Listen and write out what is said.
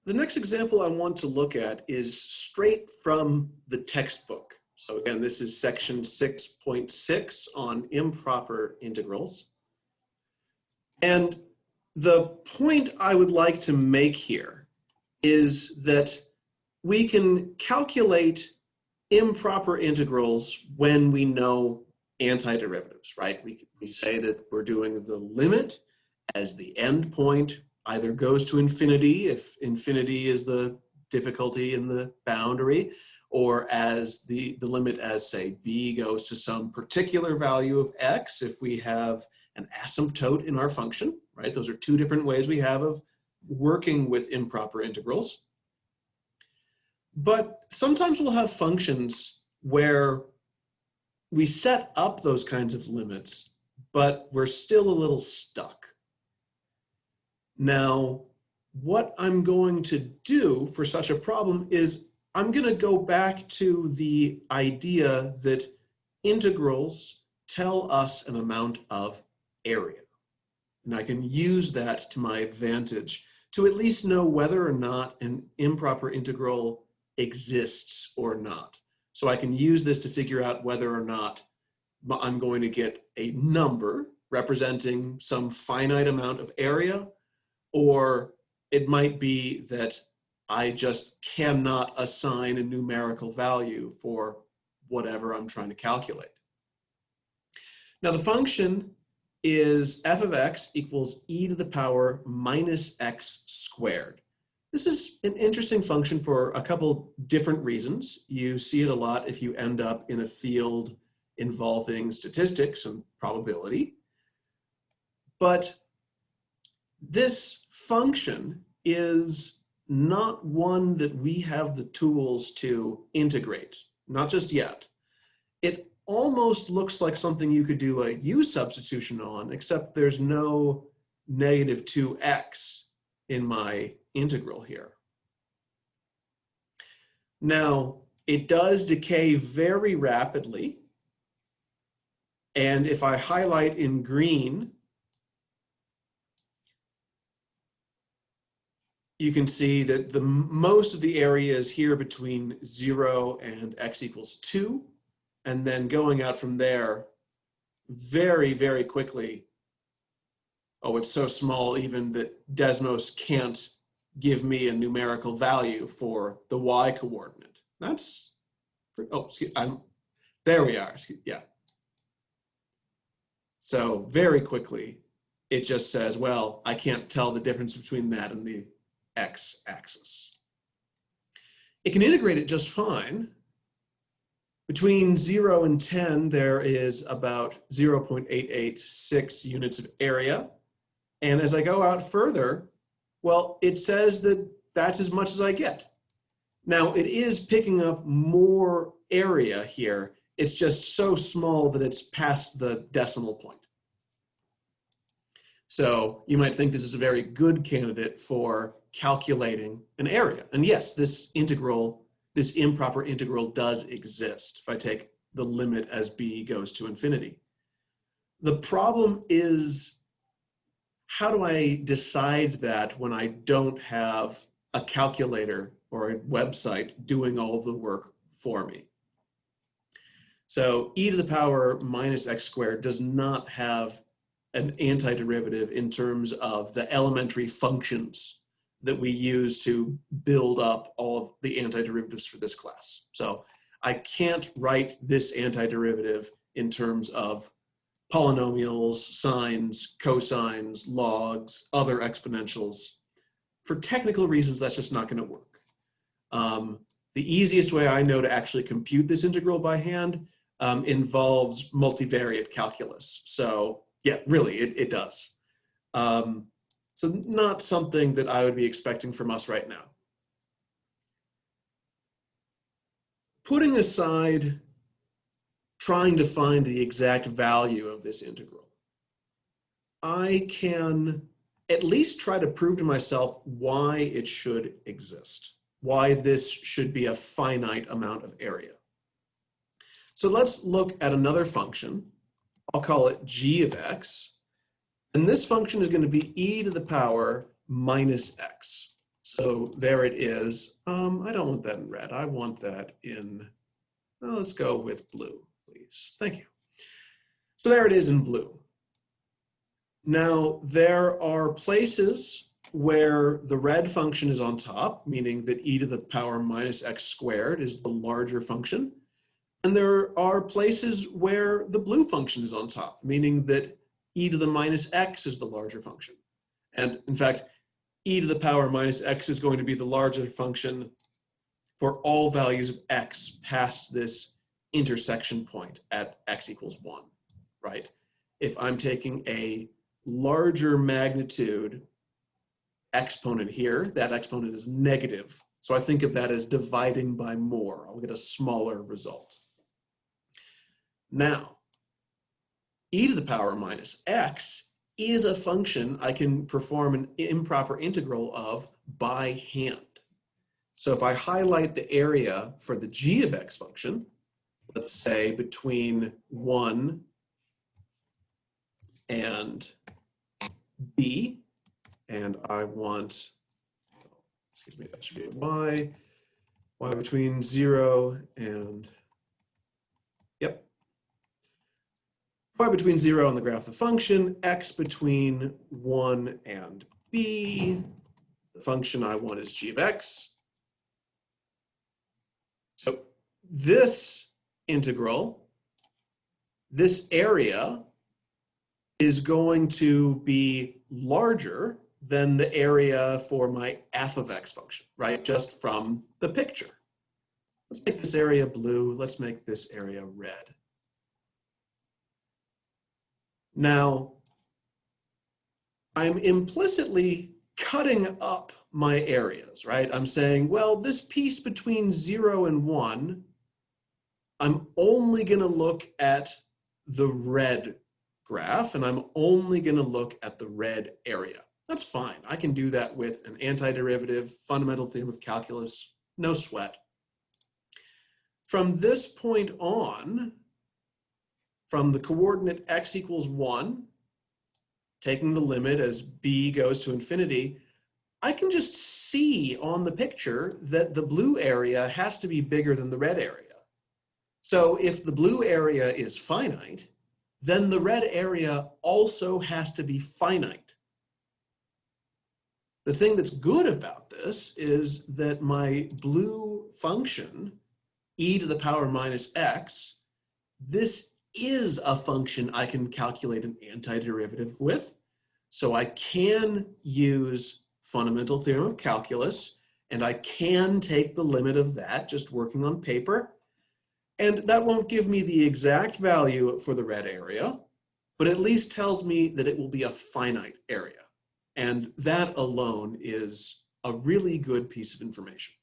The next example I want to look at is straight from the textbook. So again, this is section 6.6 on improper integrals. And the point I would like to make here is that we can calculate improper integrals when we know antiderivatives, right? We say that we're doing the limit as the end point either goes to infinity, if infinity is the difficulty in the boundary, or as the limit as, say, b goes to some particular value of x if we have an asymptote in our function, right? Those are two different ways we have of working with improper integrals. But sometimes we'll have functions where we set up those kinds of limits, but we're still a little stuck. Now, what I'm going to do for such a problem is I'm going to go back to the idea that integrals tell us an amount of area. And I can use that to my advantage to at least know whether or not an improper integral exists or not. So I can use this to figure out whether or not I'm going to get a number representing some finite amount of area, or it might be that I just cannot assign a numerical value for whatever I'm trying to calculate. Now the function is f of x equals e to the power minus x squared. This is an interesting function for a couple different reasons. You see it a lot if you end up in a field involving statistics and probability. But this function is not one that we have the tools to integrate, not just yet. It almost looks like something you could do a u substitution on, except there's no negative 2x in my integral here. Now, it does decay very rapidly. And if I highlight in green, you can see that most of the area is here between 0 and x equals 2. And then going out from there very, very quickly. Oh, it's so small even that Desmos can't give me a numerical value for the y coordinate. That's, oh, excuse, there we are, yeah. So very quickly, it just says, well, I can't tell the difference between that and the x-axis. It can integrate it just fine. Between 0 and 10, there is about 0.886 units of area. And as I go out further, well, it says that that's as much as I get. Now, it is picking up more area here. It's just so small that it's past the decimal point. So you might think this is a very good candidate for calculating an area. And yes, this integral, this improper integral does exist if I take the limit as b goes to infinity. The problem is, how do I decide that when I don't have a calculator or a website doing all of the work for me? So e to the power minus x squared does not have an antiderivative in terms of the elementary functions that we use to build up all of the antiderivatives for this class. So I can't write this antiderivative in terms of polynomials, sines, cosines, logs, other exponentials. For technical reasons, that's just not going to work. The easiest way I know to actually compute this integral by hand involves multivariate calculus. So yeah, really, it does. So not something that I would be expecting from us right now. Putting aside trying to find the exact value of this integral, I can at least try to prove to myself why it should exist, why this should be a finite amount of area. So let's look at another function. I'll call it g of x. And this function is going to be e to the power minus x. So there it is. I don't want that in red. I want that in, well, let's go with blue, please. Thank you. So there it is in blue. Now, there are places where the red function is on top, meaning that e to the power minus x squared is the larger function. And there are places where the blue function is on top, meaning that e to the minus x is the larger function. And in fact, e to the power minus x is going to be the larger function for all values of x past this intersection point at x equals 1, right? If I'm taking a larger magnitude exponent here, that exponent is negative. So I think of that as dividing by more. I'll get a smaller result. Now, e to the power minus x is a function I can perform an improper integral of by hand. So if I highlight the area for the g of x function, let's say between 1 and b, and I want, excuse me, that should be a y between 0 and, yep, y between 0 on the graph of the function, x between 1 and b. The function I want is g of x. So this integral, this area, is going to be larger than the area for my f of x function, right? Just from the picture. Let's make this area blue. Let's make this area red. Now, I'm implicitly cutting up my areas, right? I'm saying, well, this piece between 0 and 1, I'm only going to look at the red graph, and I'm only going to look at the red area. That's fine. I can do that with an antiderivative, fundamental theorem of calculus, no sweat. From this point on, from the coordinate x equals 1, taking the limit as b goes to infinity, I can just see on the picture that the blue area has to be bigger than the red area. So if the blue area is finite, then the red area also has to be finite. The thing that's good about this is that my blue function, e to the power minus x, this is a function I can calculate an antiderivative with. So I can use fundamental theorem of calculus, and I can take the limit of that just working on paper. And that won't give me the exact value for the red area, but at least tells me that it will be a finite area. And that alone is a really good piece of information.